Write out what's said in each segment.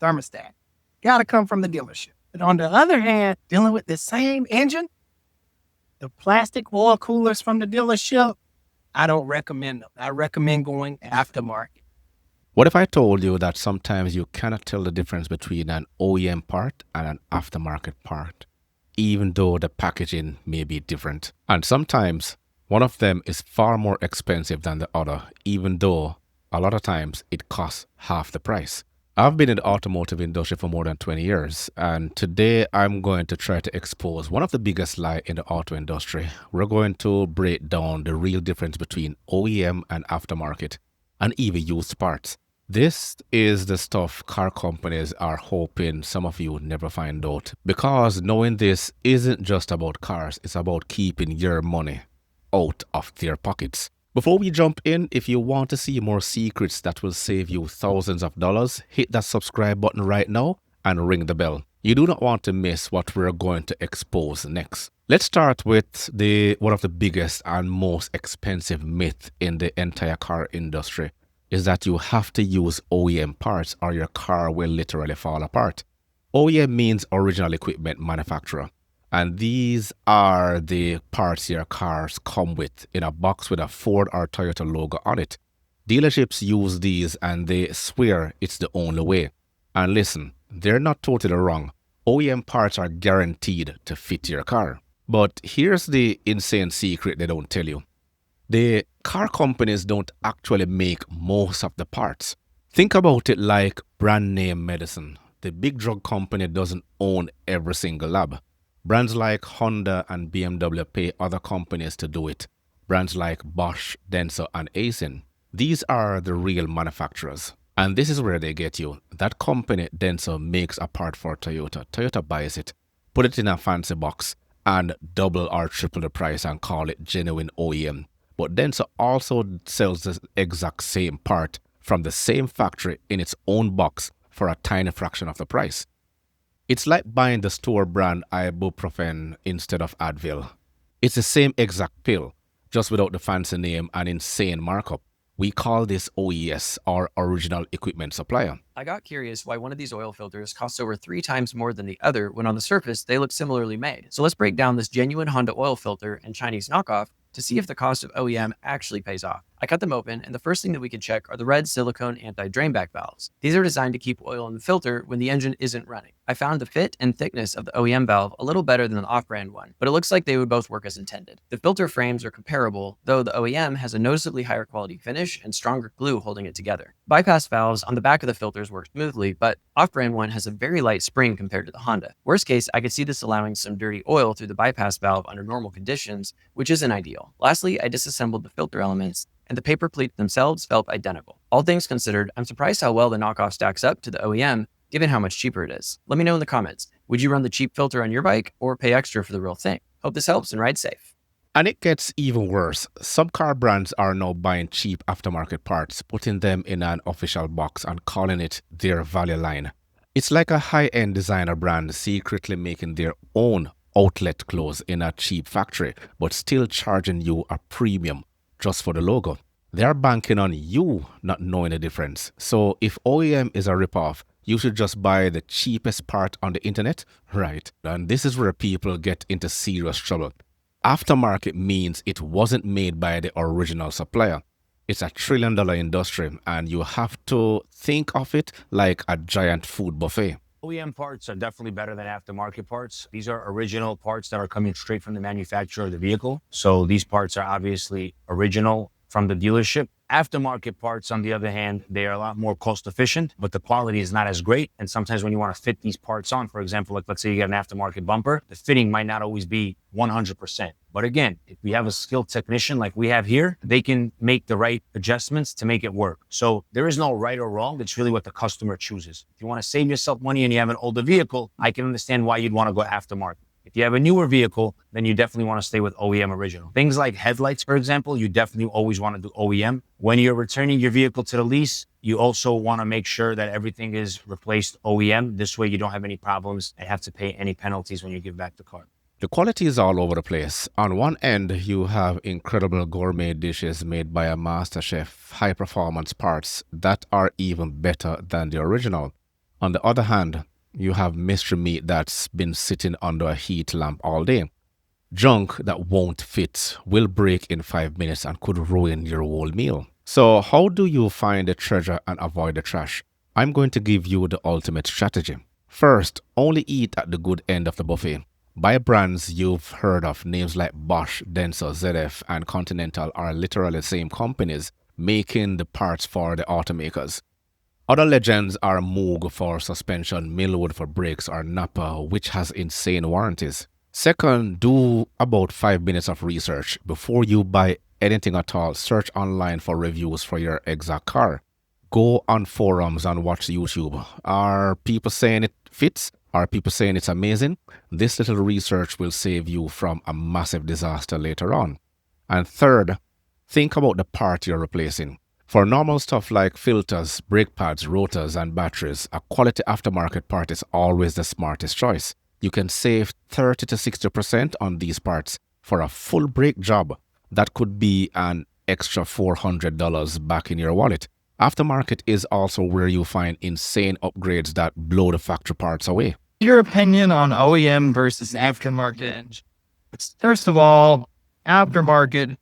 thermostat. Got to come from the dealership. But on the other hand, dealing with the same engine, the plastic oil coolers from the dealership, I don't recommend them. I recommend going aftermarket. What if I told you that sometimes you cannot tell the difference between an OEM part and an aftermarket part, even though the packaging may be different? And sometimes one of them is far more expensive than the other, even though a lot of times it costs half the price. I've been in the automotive industry for more than 20 years, and today I'm going to try to expose one of the biggest lies in the auto industry. We're going to break down the real difference between OEM and aftermarket, and even used parts. This is the stuff car companies are hoping some of you never find out, because knowing this isn't just about cars, it's about keeping your money out of their pockets. Before we jump in, if you want to see more secrets that will save you thousands of dollars, hit that subscribe button right now and ring the bell. You do not want to miss what we're going to expose next. Let's start with one of the biggest and most expensive myth in the entire car industry is that you have to use OEM parts or your car will literally fall apart. OEM means original equipment manufacturer. And these are the parts your cars come with in a box with a Ford or Toyota logo on it. Dealerships use these and they swear it's the only way. And listen, they're not totally wrong. OEM parts are guaranteed to fit your car. But here's the insane secret they don't tell you. The car companies don't actually make most of the parts. Think about it like brand name medicine. The big drug company doesn't own every single lab. Brands like Honda and BMW pay other companies to do it. Brands like Bosch, Denso, and Aisin. These are the real manufacturers. And this is where they get you. That company, Denso, makes a part for Toyota. Toyota buys it, put it in a fancy box, and double or triple the price and call it genuine OEM. But Denso also sells the exact same part from the same factory in its own box for a tiny fraction of the price. It's like buying the store brand ibuprofen instead of Advil. It's the same exact pill, just without the fancy name and insane markup. We call this OES, or original equipment supplier. I got curious why one of these oil filters costs over 3 times more than the other when on the surface they look similarly made. So let's break down this genuine Honda oil filter and Chinese knockoff to see if the cost of OEM actually pays off. I cut them open, and the first thing that we can check are the red silicone anti-drainback valves. These are designed to keep oil in the filter when the engine isn't running. I found the fit and thickness of the OEM valve a little better than the off-brand one, but it looks like they would both work as intended. The filter frames are comparable, though the OEM has a noticeably higher quality finish and stronger glue holding it together. Bypass valves on the back of the filters work smoothly, but off-brand one has a very light spring compared to the Honda. Worst case, I could see this allowing some dirty oil through the bypass valve under normal conditions, which isn't ideal. Lastly, I disassembled the filter elements, and the paper pleats themselves felt identical. All things considered, I'm surprised how well the knockoff stacks up to the OEM, given how much cheaper it is. Let me know in the comments. Would you run the cheap filter on your bike or pay extra for the real thing? Hope this helps and ride safe. And it gets even worse. Some car brands are now buying cheap aftermarket parts, putting them in an official box and calling it their value line. It's like a high-end designer brand secretly making their own outlet clothes in a cheap factory, but still charging you a premium just for the logo. They are banking on you not knowing the difference. So if OEM is a ripoff, you should just buy the cheapest part on the internet, right? And this is where people get into serious trouble. Aftermarket means it wasn't made by the original supplier. It's a $1 trillion industry, and you have to think of it like a giant food buffet. OEM parts are definitely better than aftermarket parts. These are original parts that are coming straight from the manufacturer of the vehicle. So these parts are obviously original from the dealership. Aftermarket parts, on the other hand, they are a lot more cost efficient, but the quality is not as great. And sometimes when you want to fit these parts on, for example, like let's say you get an aftermarket bumper, the fitting might not always be 100%. But again, if we have a skilled technician like we have here, they can make the right adjustments to make it work. So there is no right or wrong. It's really what the customer chooses. If you want to save yourself money and you have an older vehicle, I can understand why you'd want to go aftermarket. If you have a newer vehicle, then you definitely want to stay with OEM original. Things like headlights, for example, you definitely always want to do OEM. When you're returning your vehicle to the lease, you also want to make sure that everything is replaced OEM. This way you don't have any problems and have to pay any penalties when you give back the car. The quality is all over the place. On one end, you have incredible gourmet dishes made by a master chef, high performance parts that are even better than the original. On the other hand, you have mystery meat that's been sitting under a heat lamp all day. Junk that won't fit, will break in 5 minutes and could ruin your whole meal. So, how do you find the treasure and avoid the trash? I'm going to give you the ultimate strategy. First, only eat at the good end of the buffet. Buy brands you've heard of. Names like Bosch, Denso, ZF, and Continental are literally the same companies making the parts for the automakers. Other legends are Moog for suspension, Millwood for brakes, or Napa, which has insane warranties. Second, do about 5 minutes of research. Before you buy anything at all, search online for reviews for your exact car. Go on forums and watch YouTube. Are people saying it fits? Are people saying it's amazing? This little research will save you from a massive disaster later on. And third, think about the part you're replacing. For normal stuff like filters, brake pads, rotors, and batteries, a quality aftermarket part is always the smartest choice. You can save 30 to 60% on these parts. For a full brake job, that could be an extra $400 back in your wallet. Aftermarket is also where you find insane upgrades that blow the factory parts away. Your opinion on OEM versus aftermarket engine? First of all, aftermarket,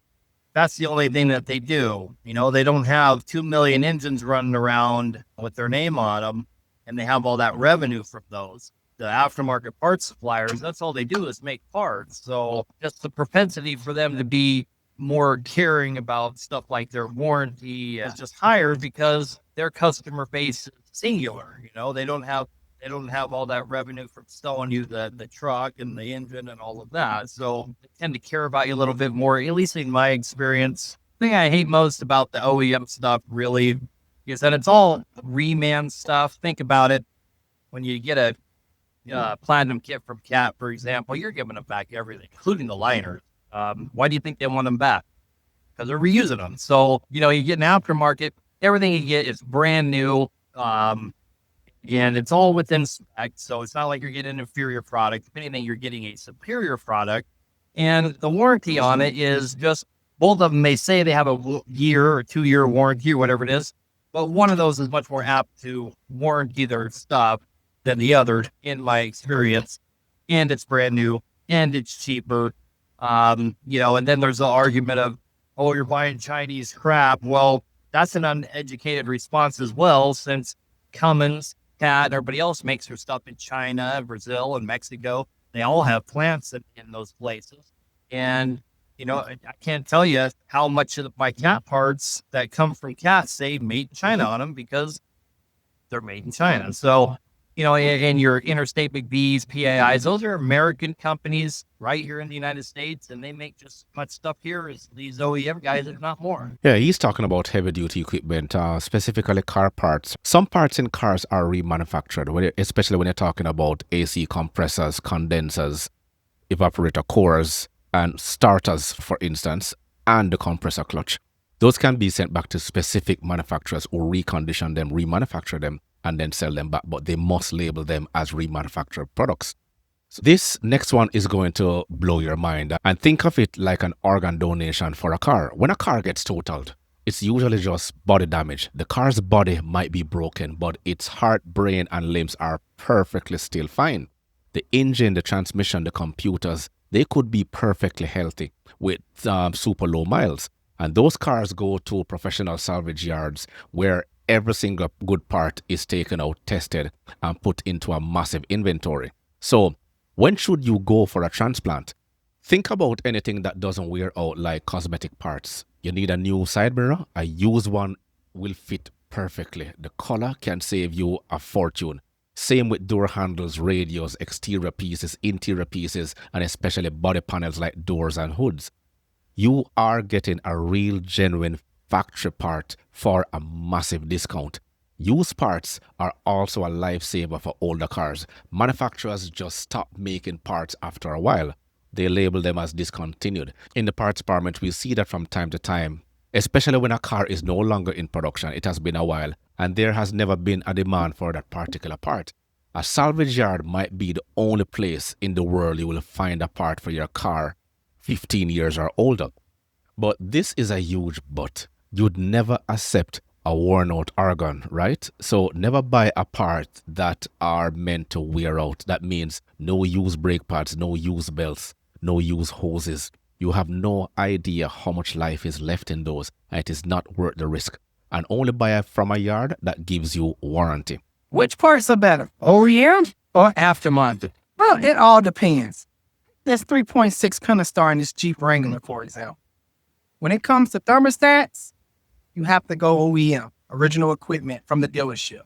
that's the only thing that they do. You know, they don't have 2 million engines running around with their name on them, and they have all that revenue from those. The aftermarket parts suppliers, that's all they do is make parts. So just the propensity for them to be more caring about stuff like their warranty is just higher because their customer base is singular. You know, they don't have all that revenue from selling you the truck and the engine and all of that. So they tend to care about you a little bit more, at least in my experience. The thing I hate most about the OEM stuff really is that it's all reman stuff. Think about it. When you get a platinum kit from Cat, for example, you're giving them back everything, including the liners. Why do you think they want them back? Because they're reusing them. So, you know, you get an aftermarket, everything you get is brand new, and it's all within spec. So it's not like you're getting an inferior product. If anything, you're getting a superior product. And the warranty on it is just, both of them may say they have a year or 2-year warranty or whatever it is, but one of those is much more apt to warranty their stuff than the other, in my experience. And it's brand new, and it's cheaper. You know, and then there's the argument of, oh, you're buying Chinese crap. Well, that's an uneducated response as well, since Cummins, Cat, and everybody else makes their stuff in China, Brazil, and Mexico. They all have plants in those places. And, you know, I can't tell you how much of my Cat parts that come from Cat say made in China on them because they're made in China. So, you know, and your Interstate McBees, PAIs, those are American companies right here in the United States, and they make just as much stuff here as these OEM guys, if not more. Yeah, he's talking about heavy-duty equipment, specifically car parts. Some parts in cars are remanufactured, especially when you're talking about AC compressors, condensers, evaporator cores, and starters, for instance, and the compressor clutch. Those can be sent back to specific manufacturers who recondition them, remanufacture them, and then sell them back, but they must label them as remanufactured products. So this next one is going to blow your mind, and think of it like an organ donation for a car. When a car gets totaled, it's usually just body damage. The car's body might be broken, but its heart, brain, and limbs are perfectly still fine. The engine, the transmission, the computers, they could be perfectly healthy with super low miles. And those cars go to professional salvage yards where every single good part is taken out, tested, and put into a massive inventory. So when should you go for a transplant? Think about anything that doesn't wear out, like cosmetic parts. You need a new side mirror. A used one will fit perfectly. The color can save you a fortune. Same with door handles, radios, exterior pieces, interior pieces, and especially body panels like doors and hoods. You are getting a real, genuine factory part for a massive discount. Used parts are also a lifesaver for older cars. Manufacturers just stop making parts after a while. They label them as discontinued. In the parts department, we see that from time to time, especially when a car is no longer in production. It has been a while, and there has never been a demand for that particular part. A salvage yard might be the only place in the world you will find a part for your car 15 years or older. But this is a huge but. You'd never accept a worn out organ, right? So never buy a part that are meant to wear out. That means no use brake pads, no use belts, no use hoses. You have no idea how much life is left in those, and it is not worth the risk. And only buy it from a yard that gives you warranty. Which parts are better, OEM or aftermarket? Well, it all depends. This 3.6 Pentastar in this Jeep Wrangler, for example. When it comes to thermostats, you have to go OEM, original equipment from the dealership.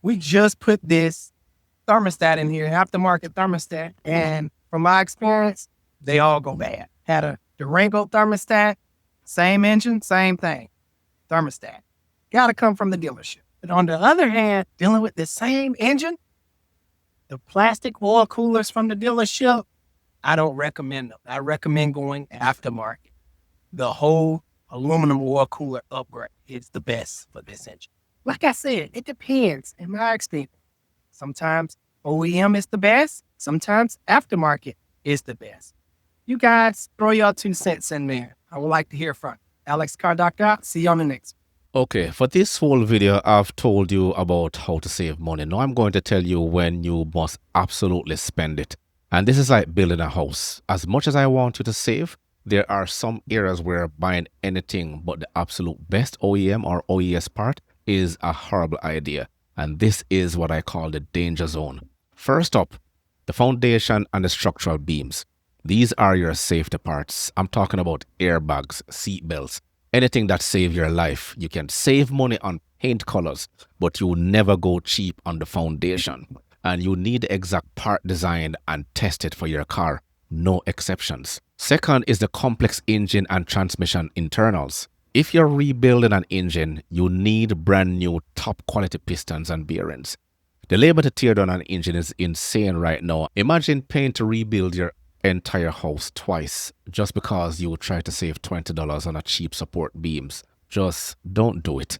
We just put this thermostat in here, aftermarket thermostat, and from my experience, they all go bad. Had a Durango thermostat, same engine, same thing. Thermostat. Gotta come from the dealership. But on the other hand, dealing with the same engine, the plastic oil coolers from the dealership, I don't recommend them. I recommend going aftermarket. The whole aluminum oil cooler upgrade is the best for this engine. Like I said, it depends in my experience. Sometimes OEM is the best. Sometimes aftermarket is the best. You guys throw your 2 cents in there. I would like to hear from you. Alex Car Doctor. See you on the next one. Okay, for this whole video, I've told you about how to save money. Now I'm going to tell you when you must absolutely spend it. And this is like building a house. As much as I want you to save, there are some areas where buying anything but the absolute best OEM or OES part is a horrible idea. And this is what I call the danger zone. First up, the foundation and the structural beams. These are your safety parts. I'm talking about airbags, seat belts, anything that saves your life. You can save money on paint colors, but you never go cheap on the foundation. And you need the exact part designed and tested for your car. No exceptions. Second is the complex engine and transmission internals. If you're rebuilding an engine, you need brand new top quality pistons and bearings. The labor to tear down an engine is insane right now. Imagine paying to rebuild your entire house twice just because you try to save $20 on a cheap support beams. Just don't do it.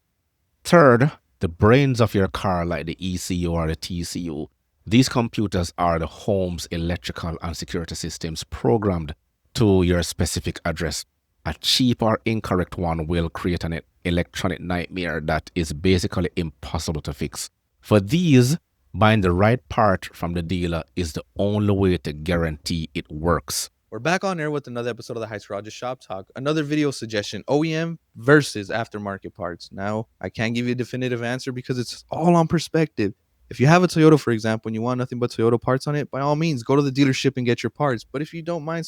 Third, the brains of your car like the ECU or the TCU. These computers are the home's electrical and security systems programmed to your specific address. A cheap or incorrect one will create an electronic nightmare that is basically impossible to fix. For these, buying the right part from the dealer is the only way to guarantee it works. We're back on air with another episode of the Heights Garage Shop Talk. Another video suggestion, OEM versus aftermarket parts. Now, I can't give you a definitive answer because it's all on perspective. If you have a Toyota, for example, and you want nothing but Toyota parts on it, by all means, go to the dealership and get your parts. But if you don't mind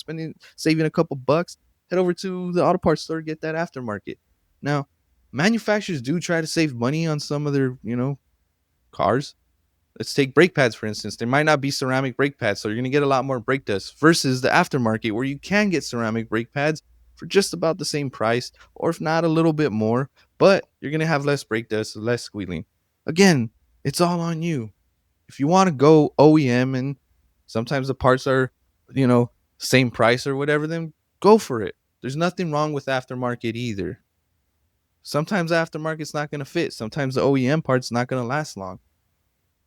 saving a couple bucks, head over to the auto parts store, get that aftermarket. Now, manufacturers do try to save money on some of their, cars. Let's take brake pads, for instance. There might not be ceramic brake pads, so you're going to get a lot more brake dust versus the aftermarket where you can get ceramic brake pads for just about the same price, or if not a little bit more, but you're going to have less brake dust, less squealing. Again, it's all on you. If you want to go OEM and sometimes the parts are, same price or whatever, then go for it. There's nothing wrong with aftermarket either. Sometimes aftermarket's not going to fit. Sometimes the OEM part's not going to last long.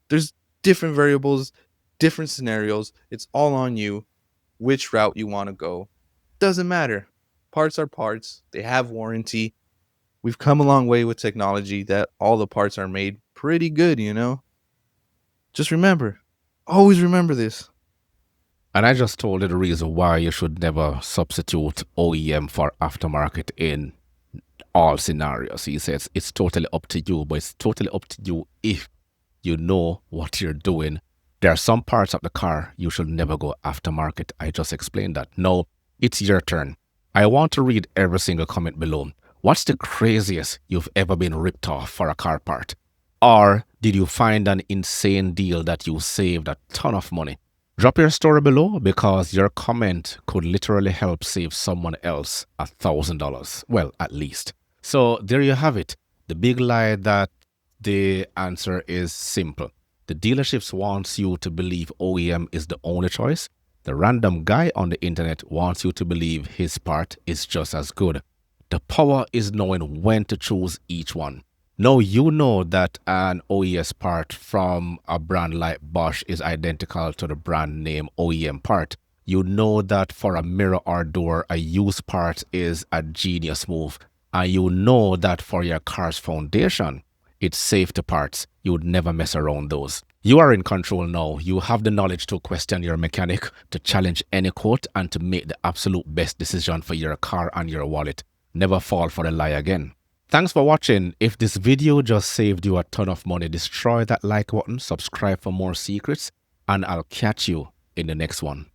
There's different variables, different scenarios. It's all on you which route you want to go. Doesn't matter. Parts are parts. They have warranty. We've come a long way with technology that all the parts are made pretty good, Just remember, always remember this. And I just told you the reason why you should never substitute OEM for aftermarket in all scenarios. He says it's totally up to you, but it's totally up to you if you know what you're doing. There are some parts of the car you should never go aftermarket. I just explained that. Now, it's your turn. I want to read every single comment below. What's the craziest you've ever been ripped off for a car part? Or did you find an insane deal that you saved a ton of money? Drop your story below because your comment could literally help save someone else $1,000. Well, at least. So there you have it. The big lie that the answer is simple. The dealerships wants you to believe OEM is the only choice. The random guy on the internet wants you to believe his part is just as good. The power is knowing when to choose each one. Now you know that an OES part from a brand like Bosch is identical to the brand name OEM part. You know that for a mirror or door, a used part is a genius move. and you know that for your car's foundation, it's safe to parts. You would never mess around those. You are in control now. You have the knowledge to question your mechanic, to challenge any quote, and to make the absolute best decision for your car and your wallet. Never fall for the lie again. Thanks for watching. If this video just saved you a ton of money, destroy that like button, subscribe for more secrets, and I'll catch you in the next one.